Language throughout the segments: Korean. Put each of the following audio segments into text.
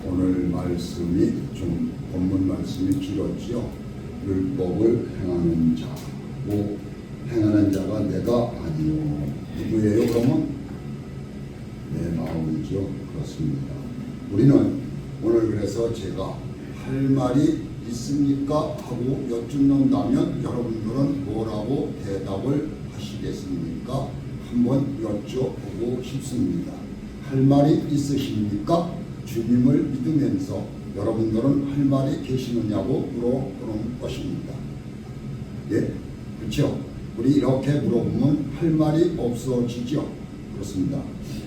오늘 말씀이 좀 본문 말씀이 길었지요. 율법을 행하는 자, 행하는 자가 내가 아니요. 누구예요? 그러면 내 마음이죠. 그렇습니다. 우리는 오늘 그래서 제가 할 말이 있습니까? 하고 여쭙는다면 여러분들은 뭐라고 대답을 하시겠습니까? 한번 여쭤보고 싶습니다. 할 말이 있으십니까? 주님을 믿으면서 여러분들은 할 말이 계시느냐고 물어보는 것입니다. 예? 그렇죠? 우리 이렇게 물어보면 할 말이 없어지죠. 그렇습니다.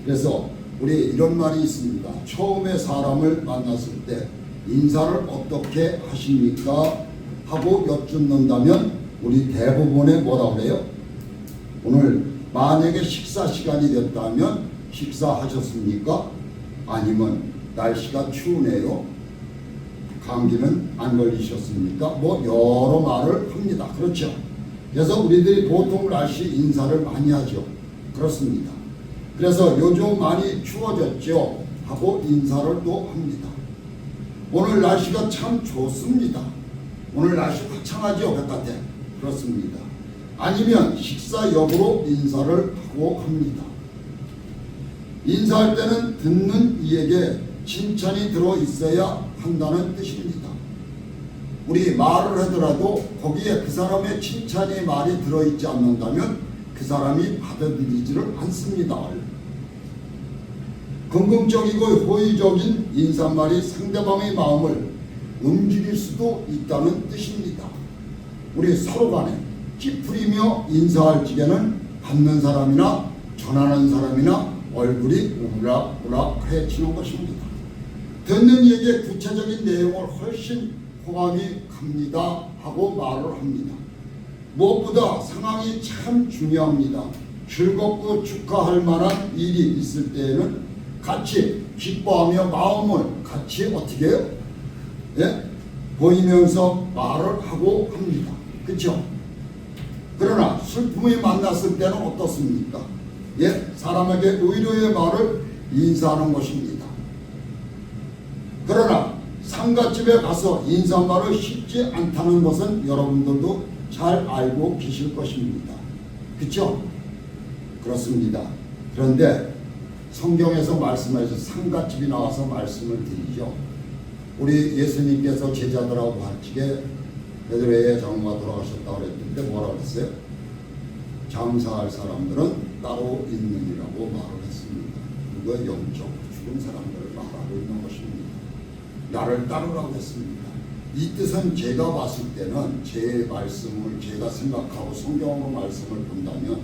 그래서 우리 이런 말이 있습니다. 처음에 사람을 만났을 때 인사를 어떻게 하십니까? 하고 여쭙는다면 우리 대부분의 뭐라고 그래요? 오늘 만약에 식사 시간이 됐다면 식사하셨습니까? 아니면 날씨가 추우네요. 감기는 안 걸리셨습니까? 뭐 여러 말을 합니다. 그렇죠? 그래서 우리들이 보통 날씨 인사를 많이 하죠. 그렇습니다. 그래서 요즘 많이 추워졌죠. 하고 인사를 또 합니다. 오늘 날씨가 참 좋습니다. 오늘 날씨 화창하죠. 바깥에. 그렇습니다. 아니면 식사 여부로 인사를 하고 합니다. 인사할 때는 듣는 이에게 칭찬이 들어있어야 한다는 뜻입니다. 우리 말을 하더라도 거기에 그 사람의 칭찬이 말이 들어있지 않는다면 그 사람이 받아들이지를 않습니다. 긍정적이고 호의적인 인사말이 상대방의 마음을 움직일 수도 있다는 뜻입니다. 우리 서로 간에 찌푸리며 인사할 적에는 받는 사람이나 전하는 사람이나 얼굴이 우락우락해지는 것입니다. 듣는 이에게 구체적인 내용을 훨씬 호감이 갑니다 하고 말을 합니다. 무엇보다 상황이 참 중요합니다. 즐겁고 축하할 만한 일이 있을 때에는 같이 기뻐하며 마음을 같이 어떻게 해요? 예? 보이면서 말을 하고 합니다. 그렇죠? 그러나 슬픔이 만났을 때는 어떻습니까? 예? 사람에게 의료의 말을 인사하는 것입니다. 그러나 상갓집에 가서 인사말을 쉽지 않다는 것은 여러분들도 잘 알고 계실 것입니다. 그렇죠? 그렇습니다. 그런데 성경에서 말씀하셔서 상갓집이 나와서 말씀을 드리죠. 우리 예수님께서 제자들하고 같이 베드로의 장모가 돌아가셨다고 그랬는데 뭐라고 했어요? 장사할 사람들은 따로 있느니라고 말을 했습니다. 그거 영적 죽은 사람들을 말하고 있는 것입니다. 나를 따르라고 했습니다. 이 뜻은 제가 봤을 때는 제 말씀을 제가 생각하고 성경으로 말씀을 본다면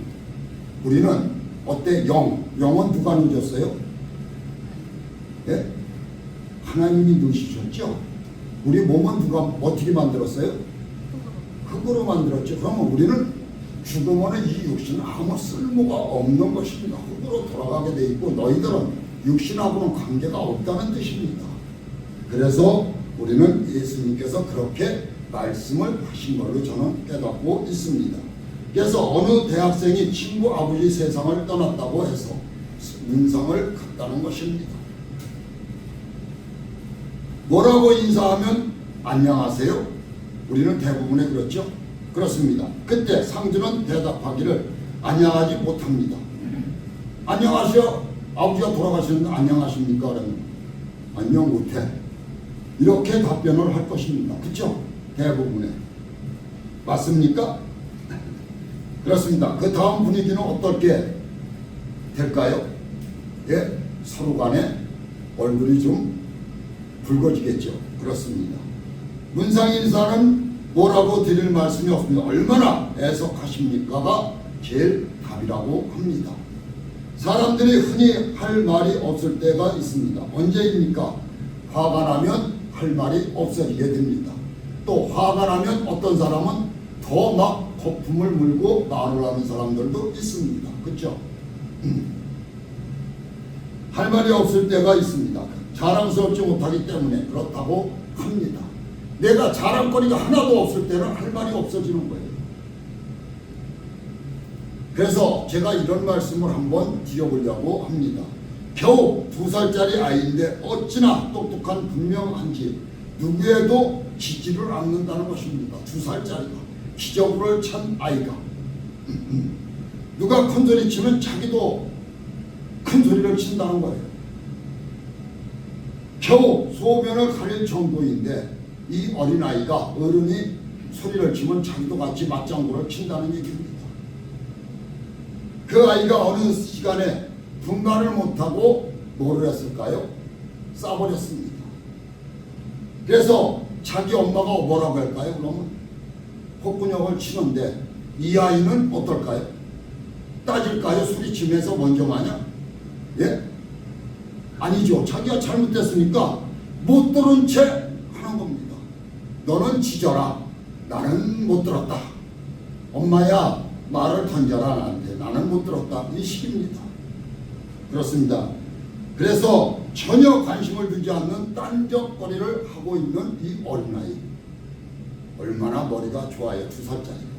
우리는 어때? 영은 누가 누셨어요? 예? 하나님이 누시셨죠? 우리 몸은 누가 어떻게 만들었어요? 흙으로 만들었죠. 그러면 우리는 죽으면 이 육신은 아무 쓸모가 없는 것입니다. 흙으로 돌아가게 돼 있고 너희들은 육신하고는 관계가 없다는 뜻입니다. 그래서 우리는 예수님께서 그렇게 말씀을 하신 걸로 저는 깨닫고 있습니다. 그래서 어느 대학생이 친구 아버지 세상을 떠났다고 해서 문상을 갔다는 것입니다. 뭐라고 인사하면 안녕하세요? 우리는 대부분에 그렇죠? 그렇습니다. 그때 상주는 대답하기를 안녕하지 못합니다. 안녕하세요. 아버지가 돌아가셨는데 안녕하십니까? 그러면 안녕 못해. 이렇게 답변을 할 것입니다. 그렇죠? 대부분에. 맞습니까? 그렇습니다. 그 다음 분위기는 어떻게 될까요? 예? 서로 간에 얼굴이 좀 붉어지겠죠. 그렇습니다. 문상인사는 뭐라고 드릴 말씀이 없습니다. 얼마나 애석하십니까가 제일 답이라고 합니다. 사람들이 흔히 할 말이 없을 때가 있습니다. 언제입니까? 화가 나면 할 말이 없어지게 됩니다. 또 화가 나면 어떤 사람은 더 막 거품을 물고 말을 하는 사람들도 있습니다. 그렇죠? 할 말이 없을 때가 있습니다. 자랑스럽지 못하기 때문에 그렇다고 합니다. 내가 자랑거리가 하나도 없을 때는 할 말이 없어지는 거예요. 그래서 제가 이런 말씀을 한번 드려보려고 합니다. 겨우 2살짜리 아이인데 어찌나 똑똑한 분명한지 누구에도 지지를 않는다는 것입니다. 2살짜리가 기저귀를 찬 아이가 누가 큰소리 치면 자기도 큰소리를 친다는 거예요. 겨우 소변을 가릴 정도인데 이 어린아이가 어른이 소리를 치면 자기도 같이 맞장구를 친다는 얘기입니다. 그 아이가 어느 시간에 분간을 못하고 뭐를 했을까요? 싸버렸습니다. 그래서 자기 엄마가 뭐라고 할까요? 그러면 콧구녕을 치는데 이 아이는 어떨까요? 따질까요? 소리치면서 먼저 마냥? 예? 아니죠. 자기가 잘못됐으니까 못 들은 채 하는 겁니다. 너는 짖어라. 나는 못 들었다. 엄마야 말을 던져라 나한테. 나는 못 들었다. 이 식입니다. 그렇습니다. 그래서 전혀 관심을 두지 않는 딴적거리를 하고 있는 이 어린아이. 얼마나 머리가 좋아요. 2살짜리가.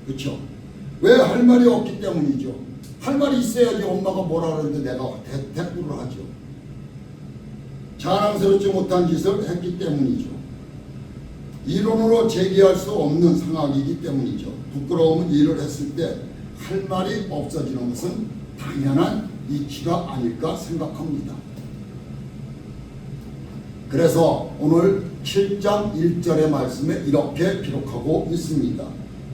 그렇죠? 왜 할 말이 없기 때문이죠. 할 말이 있어야지 엄마가 뭐라 그러는데 내가 대꾸를 하죠. 자랑스럽지 못한 짓을 했기 때문이죠. 이론으로 제기할 수 없는 상황이기 때문이죠. 부끄러움은 일을 했을 때 할 말이 없어지는 것은 당연한 이치가 아닐까 생각합니다. 그래서 오늘 7장 1절의 말씀에 이렇게 기록하고 있습니다.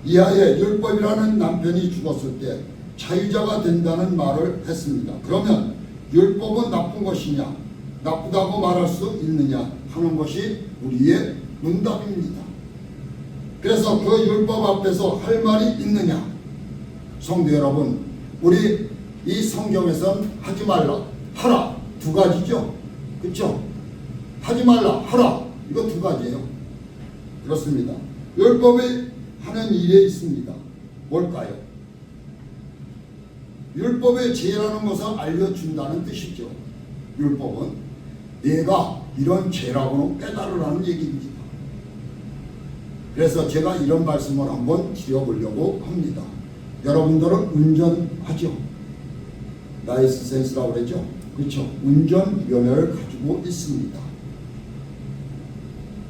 이하에 율법이라는 남편이 죽었을 때 자유자가 된다는 말을 했습니다. 그러면 율법은 나쁜 것이냐, 나쁘다고 말할 수 있느냐 하는 것이 우리의 문답입니다. 그래서 그 율법 앞에서 할 말이 있느냐? 성도 여러분, 우리 이 성경에선 하지 말라, 하라 두 가지죠. 그렇죠? 하지 말라, 하라 이거 두 가지예요. 그렇습니다. 율법이 하는 일에 있습니다. 뭘까요? 율법의 죄라는 것을 알려준다는 뜻이죠. 율법은 내가 이런 죄라고는 깨달으라는 얘기입니다. 그래서 제가 이런 말씀을 한번 드려보려고 합니다. 여러분들은 운전하죠? 라이센스라고 그러죠? 그렇죠? 운전면허를 가지고 있습니다.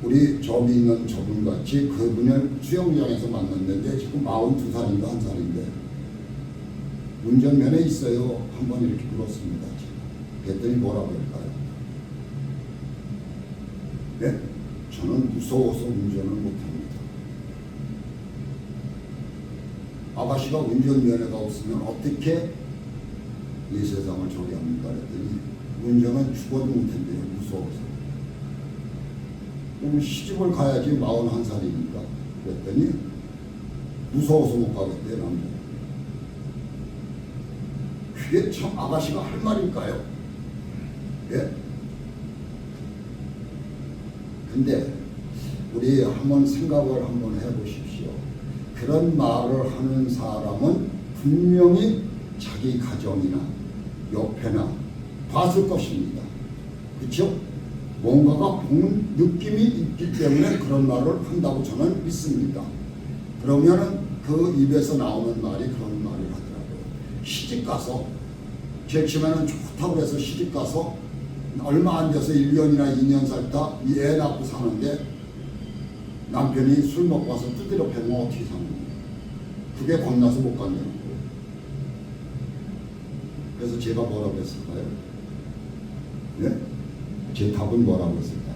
우리 저기 있는 저분같이 그분을 수영장에서 만났는데 지금 42살인가 1살인데 운전면허 있어요? 한번 이렇게 물었습니다. 그랬더니 뭐라고 할까요? 네? 저는 무서워서 운전을 못합니다. 아가씨가 운전면허가 없으면 어떻게 이 세상을 처리합니까? 그랬더니 운전은 죽어도 못한대요. 무서워서. 그럼 시집을 가야지 41살이니까. 그랬더니 무서워서 못 가겠대요. 남자. 그게 참 아가씨가 할 말일까요? 예? 근데 우리 한번 생각을 한번 해보십시오. 그런 말을 하는 사람은 분명히 자기 가정이나 옆에나 봤을 것입니다. 그렇죠? 뭔가가 보는 느낌이 있기 때문에 그런 말을 한다고 저는 믿습니다. 그러면은 그 입에서 나오는 말이 그런 말을 하더라고요. 시집가서 제치면은 좋다고 해서 시집가서 얼마 안 돼서 1년이나 2년 살다 이 애 낳고 사는데 남편이 술 먹고 와서 두드려 패면 어떻게 사는 거예요? 그게 겁나서 못 간다는 거예요. 그래서 제가 뭐라고 했을까요? 네? 제 답은 뭐라고 했을까요?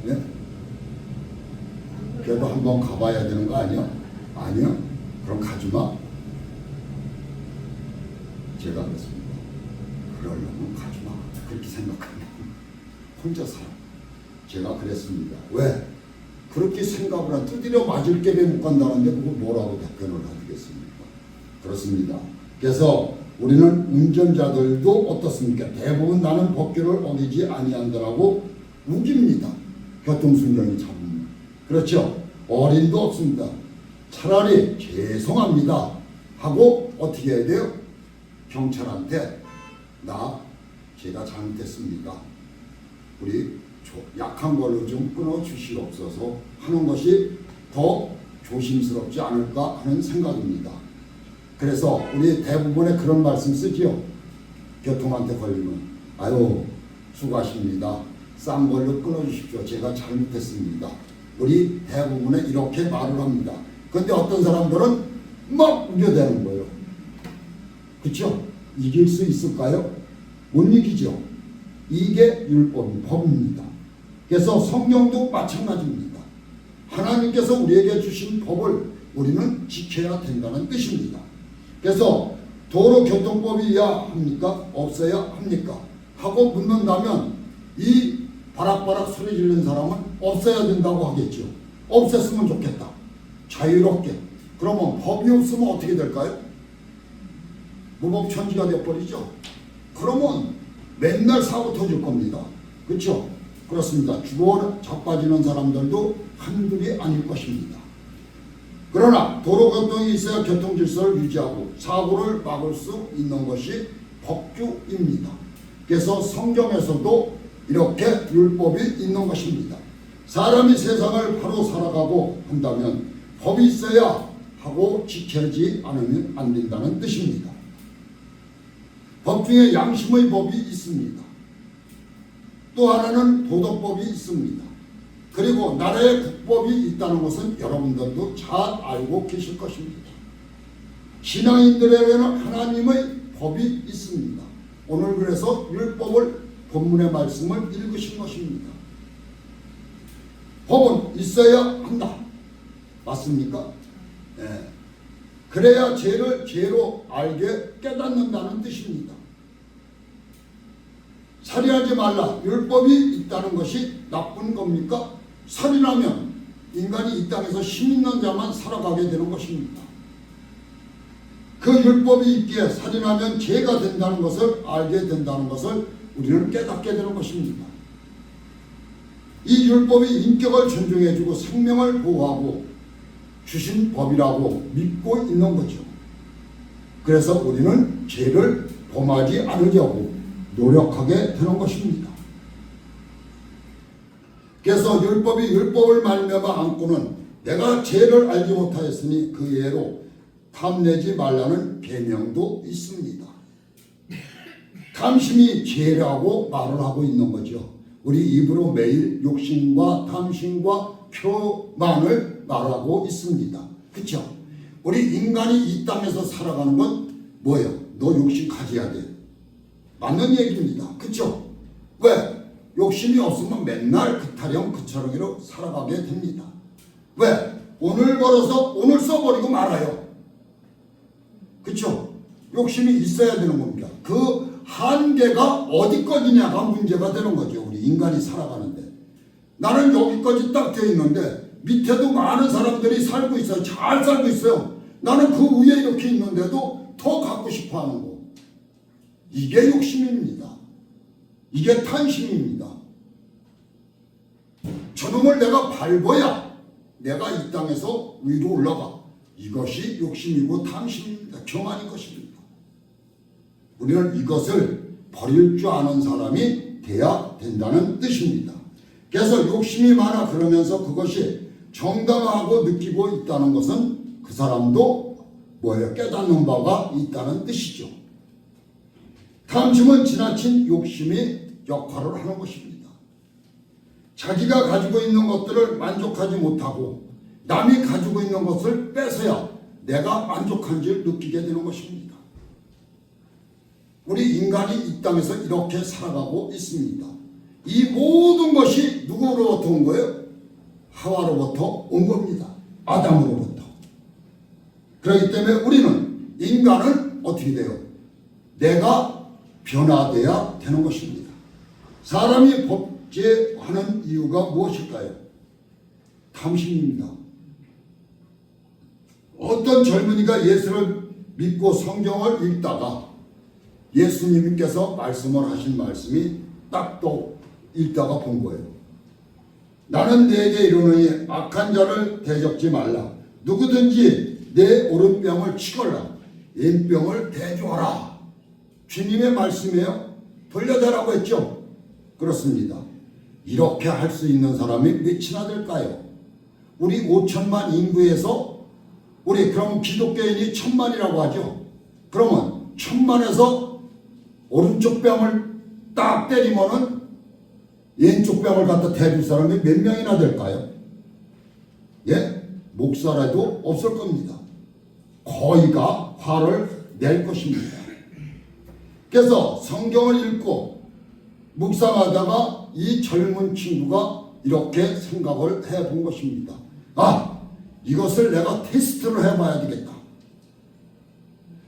네? 그래도 한번 가봐야 되는 거 아니야? 아니요? 그럼 가지마. 제가 그랬습니다. 그러려면 가지마. 그렇게 생각합니다. 혼자 살아. 제가 그랬습니다. 왜? 그렇게 생각을 한 두드려 맞을 게에 못 간다는데 그거 뭐라고 답변을 하겠습니까? 그렇습니다. 그래서 우리는 운전자들도 어떻습니까? 대부분 나는 법규를 어기지 아니한다라고 우깁니다. 교통순경이 잡으면. 그렇죠? 어린도 없습니다. 차라리 죄송합니다 하고 어떻게 해야 돼요? 경찰한테 제가 잘못했습니다. 우리 약한 걸로 좀 끊어주시옵소서 하는 것이 더 조심스럽지 않을까 하는 생각입니다. 그래서 우리 대부분의 그런 말씀 쓰지요. 교통한테 걸리면 아유 수고하십니다. 싼 걸로 끊어주십시오. 제가 잘못했습니다. 우리 대부분은 이렇게 말을 합니다. 그런데 어떤 사람들은 막 우겨대는 거예요. 그렇죠? 이길 수 있을까요? 못 이기죠. 이게 법입니다. 그래서 성경도 마찬가지입니다. 하나님께서 우리에게 주신 법을 우리는 지켜야 된다는 뜻입니다. 그래서 도로교통법이어야 합니까? 없어야 합니까? 하고 묻는다면 이 바락바락 소리 지르는 사람은 없어야 된다고 하겠죠. 없앴으면 좋겠다. 자유롭게. 그러면 법이 없으면 어떻게 될까요? 무법천지가 되어버리죠. 그러면 맨날 사고 터질 겁니다. 그렇죠? 그렇습니다. 죽어 자빠지는 사람들도 한둘이 아닐 것입니다. 그러나 도로교통이 있어야 교통질서를 유지하고 사고를 막을 수 있는 것이 법규입니다. 그래서 성경에서도 이렇게 율법이 있는 것입니다. 사람이 세상을 바로 살아가고 한다면 법이 있어야 하고 지켜지지 않으면 안 된다는 뜻입니다. 법 중에 양심의 법이 있습니다. 또 하나는 도덕법이 있습니다. 그리고 나라의 국법이 있다는 것은 여러분들도 잘 알고 계실 것입니다. 신앙인들에게는 하나님의 법이 있습니다. 오늘 그래서 율법을 본문의 말씀을 읽으신 것입니다. 법은 있어야 한다. 맞습니까? 네. 그래야 죄를 죄로 알게 깨닫는다는 뜻입니다. 살인하지 말라. 율법이 있다는 것이 나쁜 겁니까? 살인하면 인간이 이 땅에서 힘 있는 자만 살아가게 되는 것입니다. 그 율법이 있기에 살인하면 죄가 된다는 것을 알게 된다는 것을 우리는 깨닫게 되는 것입니다. 이 율법이 인격을 존중해주고 생명을 보호하고 주신 법이라고 믿고 있는 거죠. 그래서 우리는 죄를 범하지 않으려고 노력하게 되는 것입니다. 그래서 율법을 말미암아 안고는 내가 죄를 알지 못하였으니 그 예로 탐내지 말라는 계명도 있습니다. 탐심이 죄라고 말을 하고 있는 거죠. 우리 입으로 매일 욕심과 탐심과 교만을 말하고 있습니다. 그렇죠? 우리 인간이 이 땅에서 살아가는 건 뭐예요? 너 욕심 가져야 돼. 맞는 얘기입니다. 그렇죠? 왜? 욕심이 없으면 맨날 그 타령 그 차령으로 살아가게 됩니다. 왜? 오늘 벌어서 오늘 써버리고 말아요. 그렇죠? 욕심이 있어야 되는 겁니다. 그 한계가 어디까지냐가 문제가 되는 거죠. 우리 인간이 살아가는데. 나는 여기까지 딱 되어 있는데 밑에도 많은 사람들이 살고 있어요. 잘 살고 있어요. 나는 그 위에 이렇게 있는데도 더 갖고 싶어 하는 거. 이게 욕심입니다. 이게 탐심입니다. 저놈을 내가 밟아야 내가 이 땅에서 위로 올라가. 이것이 욕심이고 탐심입니다. 교만인 것입니다. 우리는 이것을 버릴 줄 아는 사람이 돼야 된다는 뜻입니다. 그래서 욕심이 많아 그러면서 그것이 정당하고 느끼고 있다는 것은 그 사람도 뭐예요? 깨닫는 바가 있다는 뜻이죠. 탐심은 지나친 욕심이 역할을 하는 것입니다. 자기가 가지고 있는 것들을 만족하지 못하고 남이 가지고 있는 것을 뺏어야 내가 만족한 줄 느끼게 되는 것입니다. 우리 인간이 이 땅에서 이렇게 살아가고 있습니다. 이 모든 것이 누구로부터 온 거예요? 하와로부터 온 겁니다. 아담으로부터. 그렇기 때문에 우리는 인간은 어떻게 돼요? 내가 변화돼야 되는 것입니다. 사람이 범죄하는 이유가 무엇일까요? 탐심입니다. 어떤 젊은이가 예수를 믿고 성경을 읽다가 예수님께서 말씀을 하신 말씀이 딱 또 읽다가 본 거예요. 나는 네게 이르노니 악한 자를 대적지 말라. 누구든지 내 오른병을 치거라. 왼병을 대주어라. 주님의 말씀이에요. 돌려대라고 했죠. 그렇습니다. 이렇게 할 수 있는 사람이 몇이나 될까요? 우리 5천만 인구에서 우리 그럼 기독교인이 1,000만이라고 하죠. 그러면 1,000만에서 오른쪽 뺨을 딱 때리면은 왼쪽 뺨을 갖다 대줄 사람이 몇 명이나 될까요? 예? 목사라도 없을 겁니다. 거의가 화를 낼 것입니다. 그래서 성경을 읽고 묵상하다가 이 젊은 친구가 이렇게 생각을 해본 것입니다. 아, 이것을 내가 테스트를 해봐야 되겠다.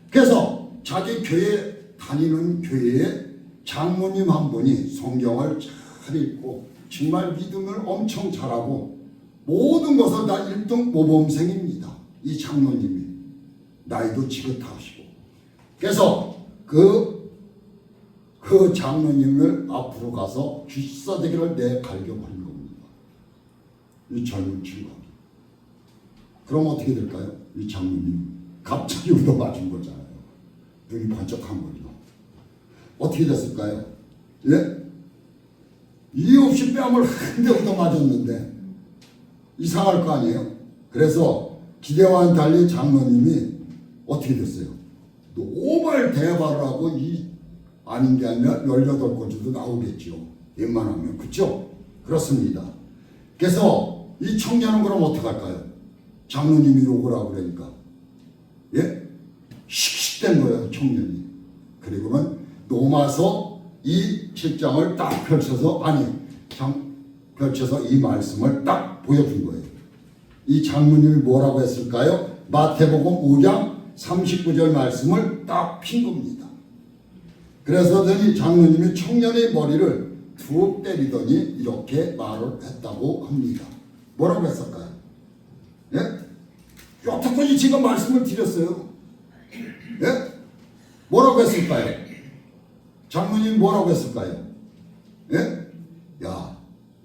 그래서 자기 교회 다니는 교회에 장로님 한 분이 성경을 잘 읽고 정말 믿음을 엄청 잘하고 모든 것을 다 1등 모범생입니다. 이 장로님이 나이도 지긋하시고 그래서 그 장로님을 앞으로 가서 쥐싸대기를 내갈겨버린 겁니다. 이 젊은 친구가. 그럼 어떻게 될까요? 이 장로님 갑자기 얻어맞은 거잖아요. 눈이 번쩍한 거죠. 어떻게 됐을까요? 예? 이유 없이 뺨을 한 대 얻어맞았는데 이상할 거 아니에요? 그래서 기대와는 달리 장로님이 어떻게 됐어요? 노발 대발을 하고 이 아닌 게 아니라 18건조도 나오겠죠. 웬만하면. 그렇죠? 그렇습니다. 그래서 이 청년은 그럼 어떡할까요? 장로님이 욕을 하고 그러니까. 예? 씩씩된 거예요. 청년이. 그리고는 놓아서 이 7장을 딱 펼쳐서 펼쳐서 이 말씀을 딱 보여준 거예요. 이 장로님이 뭐라고 했을까요? 마태복음 5장 39절 말씀을 딱 핀 겁니다. 그래서 이 장로님이 청년의 머리를 툭 때리더니 이렇게 말을 했다고 합니다. 뭐라고 했을까요? 예? 여태까지 제가 말씀을 드렸어요. 예? 뭐라고 했을까요? 장로님 뭐라고 했을까요? 예? 야,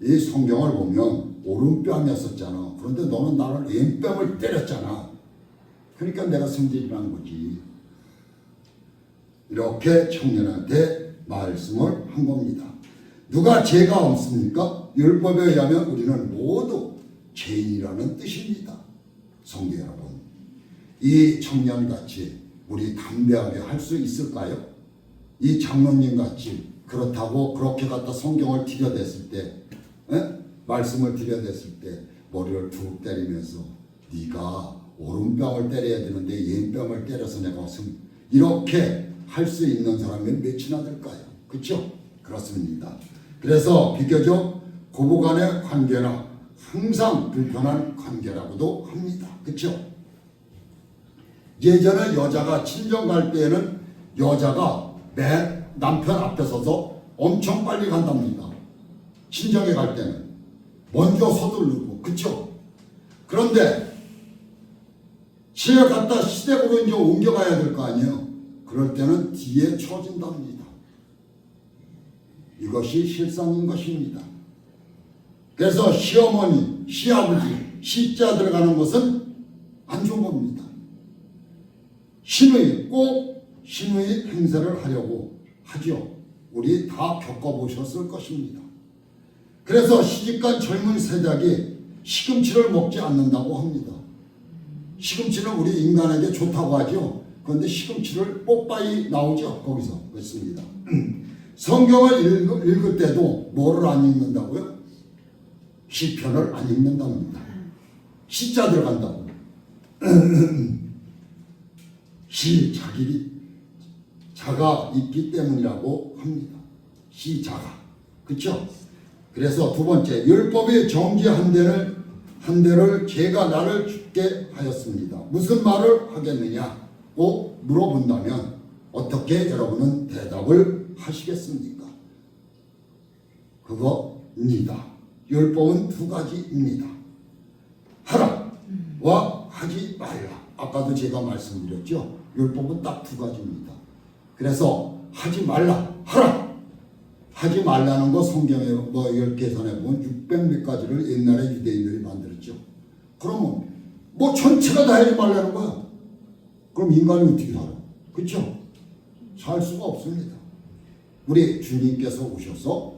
이 성경을 보면 오른뺨이었었잖아. 그런데 너는 나를 왼뺨을 때렸잖아. 그러니까 내가 승질이라는 거지. 이렇게 청년한테 말씀을 한 겁니다. 누가 죄가 없습니까? 율법에 의하면 우리는 모두 죄인이라는 뜻입니다. 성도 여러분, 이 청년같이 우리 담대하게 할 수 있을까요? 이 장로님같이 그렇다고 그렇게 갖다 성경을 들여댔을 때, 말씀을 들여댔을 때 머리를 툭 때리면서 네가 오른뺨을 때려야 되는데 왼뺨을 때려서 내가 이렇게 할 수 있는 사람이 몇이나 될까요? 그렇죠? 그렇습니다. 그래서 비교적 고부간의 관계나 항상 불편한 관계라고도 합니다. 그렇죠? 예전에 여자가 친정 갈 때에는 여자가 맨 남편 앞에 서서 엄청 빨리 간답니다. 친정에 갈 때는 먼저 서두르고. 그렇죠? 그런데 집에 갔다 시댁으로 이제 옮겨가야 될 거 아니에요. 그럴 때는 뒤에 쳐진답니다. 이것이 실상인 것입니다. 그래서 시어머니, 시아버지, 시자 들어가는 것은 안 좋은 겁니다. 신의, 꼭 신의 행세를 하려고 하죠. 우리 다 겪어보셨을 것입니다. 그래서 시집간 젊은 세작이 시금치를 먹지 않는다고 합니다. 시금치는 우리 인간에게 좋다고 하죠. 그런데 시금치를 뽀빠이 나오죠. 거기서 그렇습니다. 성경을 읽을 때도 뭐를 안 읽는다고요? 시편을 안 읽는답니다. 시자 들어간다고. 자가 있기 때문이라고 합니다. 시자가. 그렇죠? 그래서 두 번째, 율법의 정지 한 대를 제가 나를 죽게 하였습니다. 무슨 말을 하겠느냐고 물어본다면 어떻게 여러분은 대답을 하시겠습니까? 그거입니다. 율법은 두 가지입니다. 하라와 하지 말라. 아까도 제가 말씀드렸죠. 율법은 딱 두 가지입니다. 그래서 하지 말라, 하라. 하지 말라는 거 성경에 이걸 계산해 보면 600몇 가지를 옛날에 유대인들이 만들었죠. 그러면 뭐 전체가 다 하지 말라는 거야. 그럼 인간이 어떻게 살아? 그렇죠? 살 수가 없습니다. 우리 주님께서 오셔서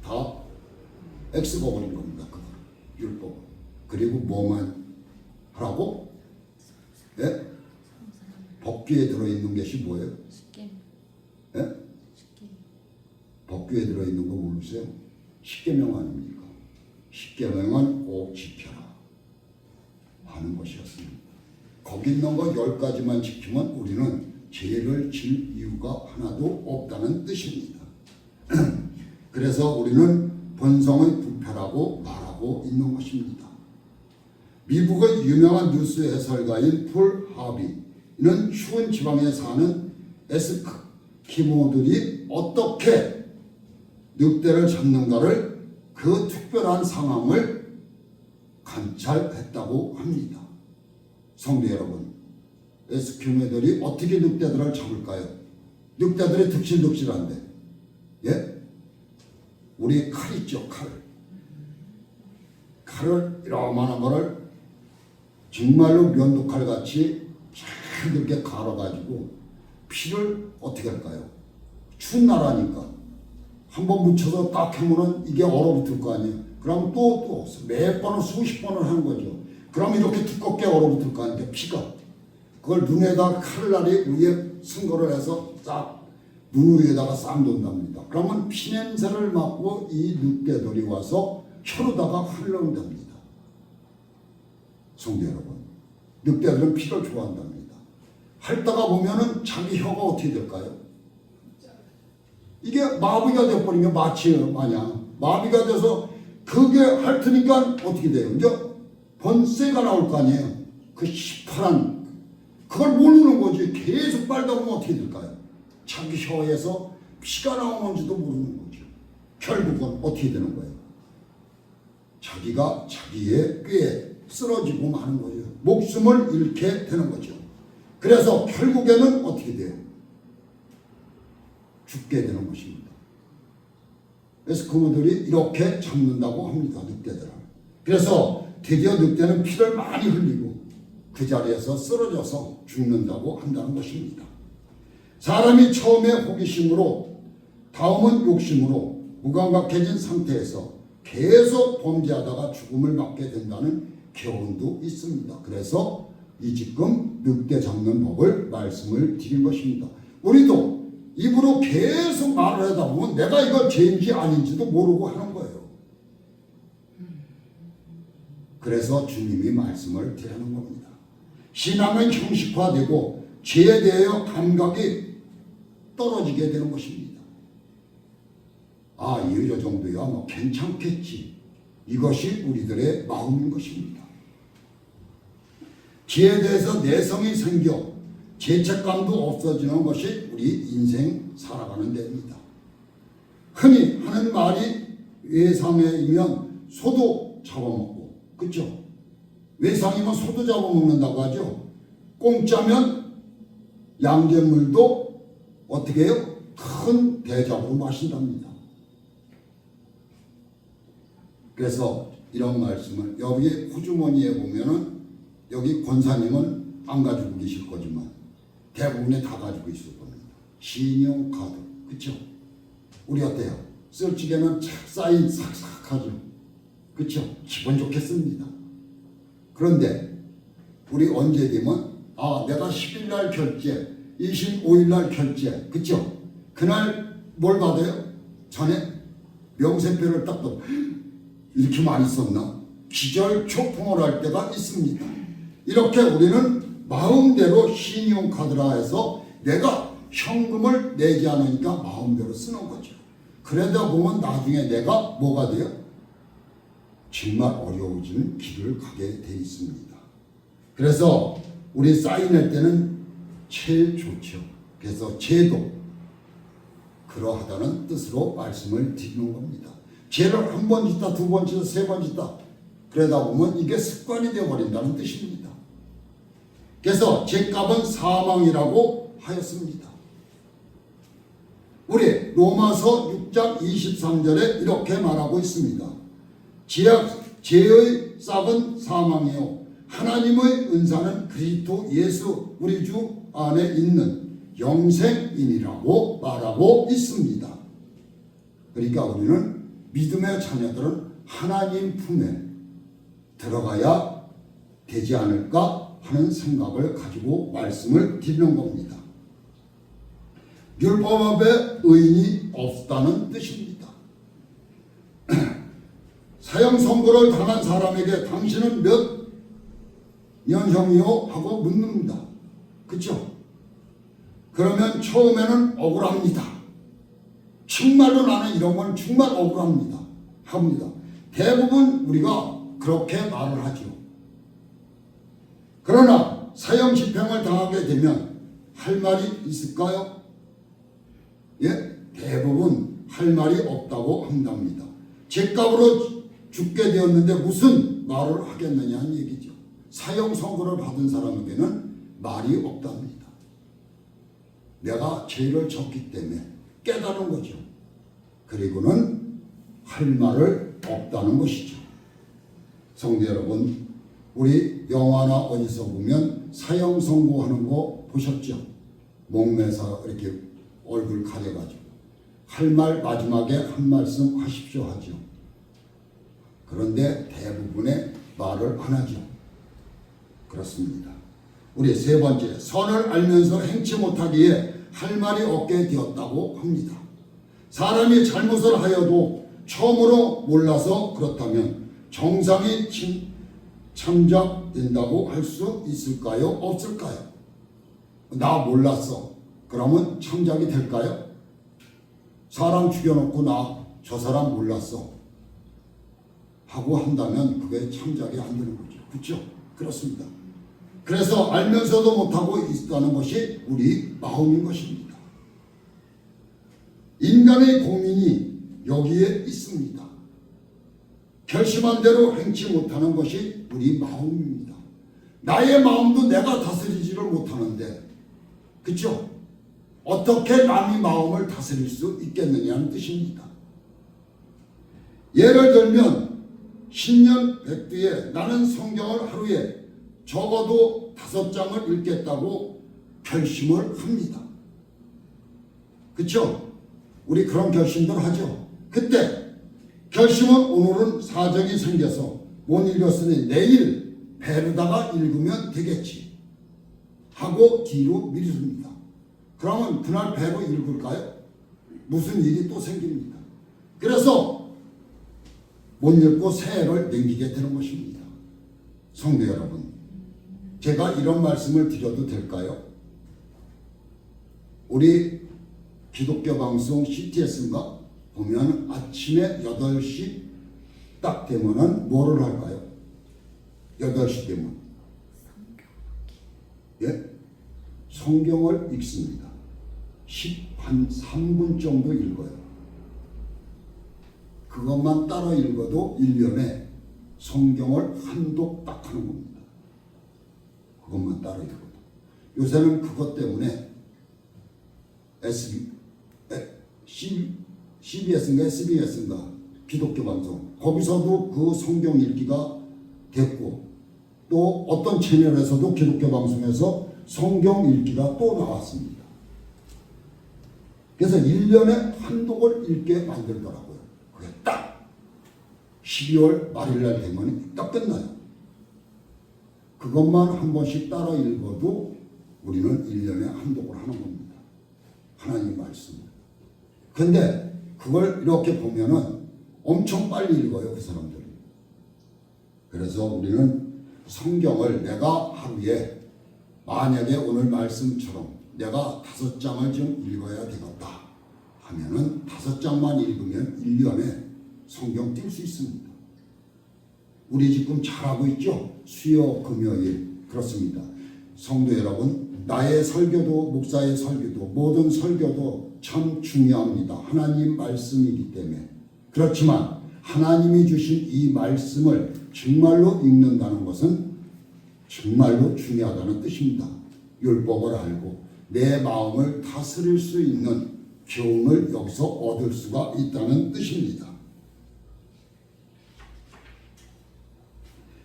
다 X가 버린 겁니다. 그거 율법. 그리고 뭐만 하라고? 예? 법규에 들어있는 것이 뭐예요? 예? 법규에 들어있는 거 모르세요? 십계명 아닙니까? 십계명은 꼭 지켜라 하는 것이었습니다. 거기 있는 거 10가지만 지키면 우리는 죄를 질 이유가 하나도 없다는 뜻입니다. 그래서 우리는 본성의 부패라고 말하고 있는 것입니다. 미국의 유명한 뉴스 해설가인 폴 하비는 추운 지방에 사는 에스키모들이 어떻게 늑대를 잡는가를 그 특별한 상황을 관찰했다고 합니다. 성도 여러분, 에스키모들이 어떻게 늑대들을 잡을까요? 늑대들이 득실득실한데, 예? 우리 칼 있죠, 칼. 칼을 이러만한 거를 정말로 면도칼 같이 잘 이렇게 갈아가지고 피를 어떻게 할까요? 추운 나라니까 한번 묻혀서 딱 하면은 이게 얼어붙을 거 아니에요. 그럼 또 몇 번을 수십 번을 하는 거죠. 그럼 이렇게 두껍게 얼어붙을 거 아니에요. 피가. 그걸 눈에다가 칼날이 위에 승거를 해서 싹 눈 위에다가 싹 놓는답니다. 그러면 피냄새를 맡고 이 늑대들이 와서 혀로다가 흘러온답니다. 성도 여러분, 늑대들은 피를 좋아한답니다. 핥다가 보면은 자기 혀가 어떻게 될까요? 이게 마비가 돼버리면 마취예요, 마냥. 마비가 돼서 그게 핥으니까 어떻게 돼요? 이제 번새가 나올 거 아니에요. 그 시퍼런 그걸 모르는 거지. 계속 빨다 보면 어떻게 될까요? 자기 혀에서 피가 나오는지도 모르는 거죠. 결국은 어떻게 되는 거예요? 자기가 자기의 꾀에 쓰러지고 마는 거예요. 목숨을 잃게 되는 거죠. 그래서 결국에는 어떻게 돼요? 죽게 되는 것입니다. 에스키모들이 이렇게 잡는다고 합니다. 늑대들을. 그래서 드디어 늑대는 피를 많이 흘리고 그 자리에서 쓰러져서 죽는다고 한다는 것입니다. 사람이 처음에 호기심으로 다음은 욕심으로 무감각해진 상태에서 계속 범죄하다가 죽음을 맞게 된다는 교훈도 있습니다. 그래서 이 지금 늑대 잡는 법을 말씀을 드린 것입니다. 우리도 입으로 계속 말을 하다 보면 내가 이걸 죄인지 아닌지도 모르고 하는 거예요. 그래서 주님이 말씀을 드리는 겁니다. 신앙은 형식화되고 죄에 대하여 감각이 떨어지게 되는 것입니다. 아, 이 정도야 뭐 괜찮겠지. 이것이 우리들의 마음인 것입니다. 죄에 대해서 내성이 생겨 죄책감도 없어지는 것이 우리 인생 살아가는 데입니다. 흔히 하는 말이 외상이면 소도 잡아먹고, 그렇죠? 외상이면 소도 잡아먹는다고 하죠. 공짜면 양잿물도 어떻게 해요? 큰 대접으로 마신답니다. 그래서 이런 말씀을 여기 호주머니에 보면은 여기 권사님은 안 가지고 계실 거지만 대부분이 다 가지고 있을 겁니다. 신용카드, 그렇죠? 우리 어때요? 쓸 적에는 사인 삭삭하죠. 그렇죠? 기분 좋겠습니다. 그런데 우리 언제 되면 내가 10일 날 결제, 25일 날 결제, 그렇죠? 그날 뭘 받아요? 전에 명세표를 딱 또 이렇게 많이 썼나? 기절초풍을 할 때가 있습니다. 이렇게 우리는 마음대로 신용카드라 해서 내가 현금을 내지 않으니까 마음대로 쓰는 거죠. 그러다 보면 나중에 내가 뭐가 돼요? 정말 어려워지는 길을 가게 돼 있습니다. 그래서 우리 사인할 때는 제일 좋죠. 그래서 제도 그러하다는 뜻으로 말씀을 드리는 겁니다. 죄를 한 번 짓다, 두 번 짓다, 세 번 짓다 그러다 보면 이게 습관이 되어버린다는 뜻입니다. 그래서 죄값은 사망이라고 하였습니다. 우리 로마서 6장 23절에 이렇게 말하고 있습니다. 죄의 싹은 사망이요 하나님의 은사는 그리스도 예수 우리 주 안에 있는 영생이니라고 말하고 있습니다. 그러니까 우리는 믿음의 자녀들은 하나님 품에 들어가야 되지 않을까 하는 생각을 가지고 말씀을 드리는 겁니다. 율법 앞에 의인이 없다는 뜻입니다. 사형 선고를 당한 사람에게 당신은 몇 년형이요? 하고 묻는다. 그렇죠? 그러면 처음에는 억울합니다. 정말로 나는 이런 건 정말 억울합니다. 합니다. 대부분 우리가 그렇게 말을 하죠. 그러나 사형 집행을 당하게 되면 할 말이 있을까요? 예? 대부분 할 말이 없다고 한답니다. 죗값으로 죽게 되었는데 무슨 말을 하겠느냐는 얘기죠. 사형 선고를 받은 사람에게는 말이 없답니다. 내가 죄를 졌기 때문에 깨달은 거죠. 그리고는 할 말을 없다는 것이죠. 성도 여러분, 우리 영화나 어디서 보면 사형 선고하는 거 보셨죠? 목매서 이렇게 얼굴 가려가지고 할 말 마지막에 한 말씀 하십시오 하죠. 그런데 대부분의 말을 안 하죠. 그렇습니다. 우리 세 번째, 선을 알면서 행치 못하기에 할 말이 없게 되었다고 합니다. 사람이 잘못을 하여도 처음으로 몰라서 그렇다면 정상이 참작된다고 할 수 있을까요? 없을까요? 나 몰랐어. 그러면 참작이 될까요? 사람 죽여놓고 나 저 사람 몰랐어 하고 한다면 그게 참작이 안 되는 거죠. 그렇죠? 그렇습니다. 그래서 알면서도 못하고 있다는 것이 우리 마음인 것입니다. 인간의 고민이 여기에 있습니다. 결심한 대로 행치 못하는 것이 우리 마음입니다. 나의 마음도 내가 다스리지를 못하는데, 그렇죠? 어떻게 남의 마음을 다스릴 수 있겠느냐는 뜻입니다. 예를 들면 신년백두에 나는 성경을 하루에 적어도 5장을 읽겠다고 결심을 합니다. 그렇죠? 우리 그런 결심들 하죠. 그때 결심은 오늘은 사정이 생겨서 못 읽었으니 내일 배로다가 읽으면 되겠지 하고 뒤로 미룹니다. 그러면 그날 배로 읽을까요? 무슨 일이 또 생깁니다. 그래서 못 읽고 새해를 넘기게 되는 것입니다. 성도 여러분, 제가 이런 말씀을 드려도 될까요? 우리 기독교 방송 CTS인가 보면 아침에 8시 딱 되면은 뭐를 할까요? 8시 되면 예? 성경을 읽습니다. 한 3분 정도 읽어요. 그것만 따라 읽어도 1년에 성경을 한독 딱 하는 겁니다. 그것만 따라 읽어도. 요새는 그것 때문에 CBS인가 SBS인가 기독교 방송 거기서도 그 성경 읽기가 됐고, 또 어떤 채널에서도 기독교 방송에서 성경 읽기가 또 나왔습니다. 그래서 1년에 한독을 읽게 만들더라고요. 그게 딱 12월 말일날 되면 딱 끝나요. 그것만 한 번씩 따라 읽어도 우리는 1년에 한독을 하는 겁니다. 하나님 말씀을. 근데 그걸 이렇게 보면은 엄청 빨리 읽어요, 그 사람들이. 그래서 우리는 성경을 내가 하루에 만약에 오늘 말씀처럼 내가 5장을 좀 읽어야 되겠다 하면은 5장만 읽으면 1년에 성경 뛸 수 있습니다. 우리 지금 잘하고 있죠? 수요, 금요일. 그렇습니다. 성도 여러분, 나의 설교도 목사의 설교도 모든 설교도 참 중요합니다. 하나님 말씀이기 때문에. 그렇지만 하나님이 주신 이 말씀을 정말로 읽는다는 것은 정말로 중요하다는 뜻입니다. 율법을 알고 내 마음을 다스릴 수 있는 교훈을 여기서 얻을 수가 있다는 뜻입니다.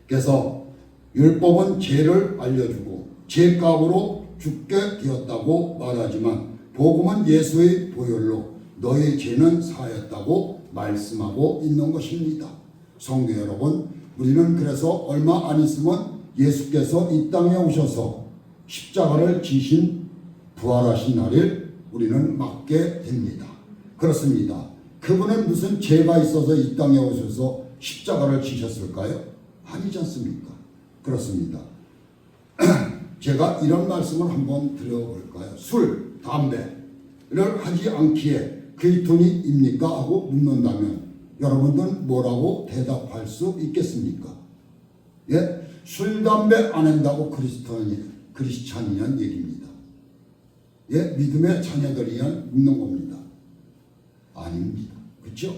그래서 율법은 죄를 알려주고 죄값으로 죽게 되었다고 말하지만 복음은 예수의 보혈로 너의 죄는 사하였다고 말씀하고 있는 것입니다. 성도 여러분, 우리는 그래서 얼마 안 있으면 예수께서 이 땅에 오셔서 십자가를 지신 부활하신 날을 우리는 맞게 됩니다. 그렇습니다. 그분은 무슨 죄가 있어서 이 땅에 오셔서 십자가를 지셨을까요? 아니지 않습니까? 그렇습니다. 제가 이런 말씀을 한번 드려볼까요? 술, 담배를 하지 않기에 그의 돈이입니까? 하고 묻는다면 여러분들은 뭐라고 대답할 수 있겠습니까? 예? 술, 담배 안 한다고 크리스찬이란 얘기입니다. 예? 믿음의 자녀들이란 묻는 겁니다. 아닙니다. 그렇죠?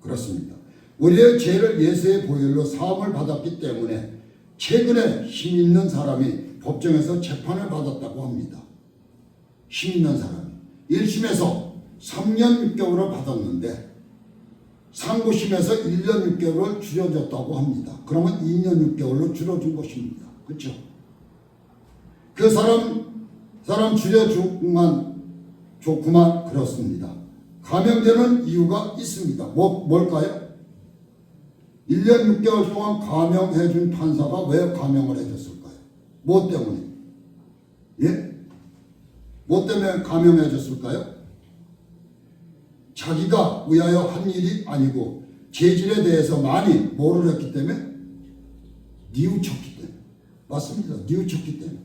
그렇습니다. 우리의 죄를 예수의 보혈로 사함을 받았기 때문에 최근에 힘 있는 사람이 법정에서 재판을 받았다고 합니다. 힘 있는 사람이 1심에서 3년 6개월을 받았는데 상고심에서 1년 6개월을 줄여줬다고 합니다. 그러면 2년 6개월로 줄여준 것입니다. 그렇죠? 그 사람 줄여주만 좋구만. 그렇습니다. 감형되는 이유가 있습니다. 뭘까요? 1년 6개월 동안 감형해 준 판사가 왜 감형을 해줬을까요? 뭐 때문에? 예? 뭐 때문에 감형해 줬을까요? 자기가 위하여 한 일이 아니고 죄질에 대해서 많이 뭐를 했기 때문에? 뉘우쳤기 때문에. 맞습니다. 뉘우쳤기 때문에.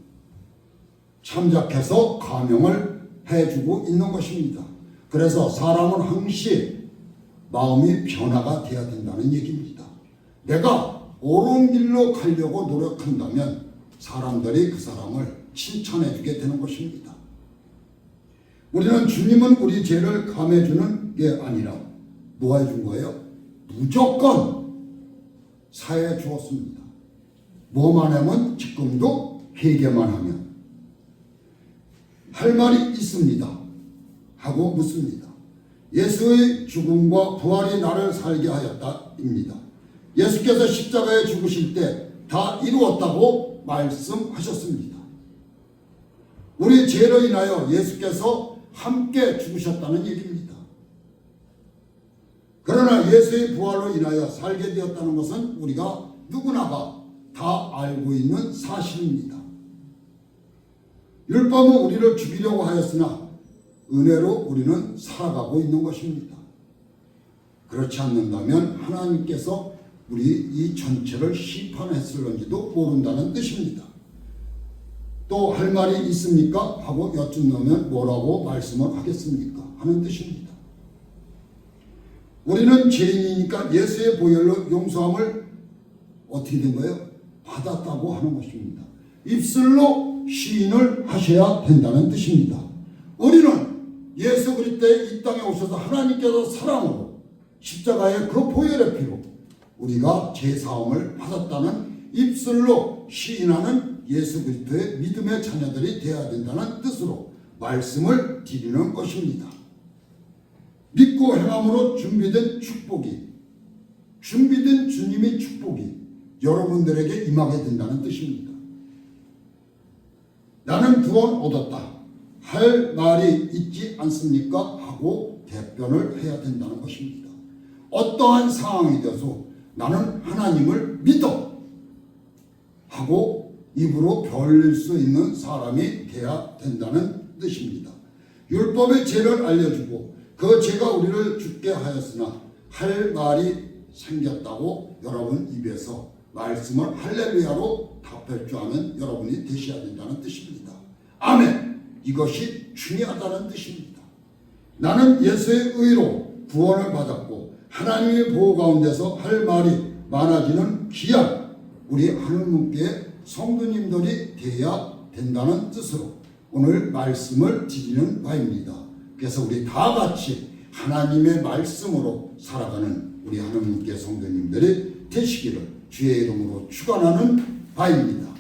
참작해서 감형을 해주고 있는 것입니다. 그래서 사람은 항시 마음이 변화가 되어야 된다는 얘기입니다. 내가 옳은 길로 가려고 노력한다면 사람들이 그 사람을 칭찬해 주게 되는 것입니다. 우리는 주님은 우리 죄를 감해주는 게 아니라 뭐 해준 거예요? 무조건 사해 주었습니다. 뭐만 하면 지금도 회개만 하면 할 말이 있습니다 하고 묻습니다. 예수의 죽음과 부활이 나를 살게 하였다입니다. 예수께서 십자가에 죽으실 때 다 이루었다고 말씀하셨습니다. 우리 죄로 인하여 예수께서 함께 죽으셨다는 얘기입니다. 그러나 예수의 부활로 인하여 살게 되었다는 것은 우리가 누구나가 다 알고 있는 사실입니다. 율법은 우리를 죽이려고 하였으나 은혜로 우리는 살아가고 있는 것입니다. 그렇지 않는다면 하나님께서 우리 이 전체를 심판했을런지도 모른다는 뜻입니다. 또 할 말이 있습니까? 하고 여쭙는 뭐라고 말씀을 하겠습니까? 하는 뜻입니다. 우리는 죄인이니까 예수의 보혈로 용서함을 어떻게 된 거예요? 받았다고 하는 것입니다. 입술로 시인을 하셔야 된다는 뜻입니다. 우리는 예수 그리스도의 이 땅에 오셔서 하나님께서 사랑으로 십자가의 그 보혈의 피로 우리가 죄사함을 받았다는 입술로 시인하는 예수 그리스도의 믿음의 자녀들이 되어야 된다는 뜻으로 말씀을 드리는 것입니다. 믿고 행함으로 준비된 축복이, 준비된 주님의 축복이 여러분들에게 임하게 된다는 뜻입니다. 나는 구원 얻었다 할 말이 있지 않습니까? 하고 대변을 해야 된다는 것입니다. 어떠한 상황이 되어서 나는 하나님을 믿어 하고 입으로 벌릴 수 있는 사람이 되어야 된다는 뜻입니다. 율법의 죄를 알려주고 그 죄가 우리를 죽게 하였으나 할 말이 생겼다고 여러분 입에서 말씀을 할렐루야로 답할 줄 아는 여러분이 되셔야 된다는 뜻입니다. 아멘. 이것이 중요하다는 뜻입니다. 나는 예수의 의로 구원을 받았고 하나님의 보호 가운데서 할 말이 많아지는 귀한 우리 하느님께 성도님들이 되어야 된다는 뜻으로 오늘 말씀을 드리는 바입니다. 그래서 우리 다 같이 하나님의 말씀으로 살아가는 우리 하느님께 성도님들이 되시기를 주의 이름으로 축원하는 바입니다.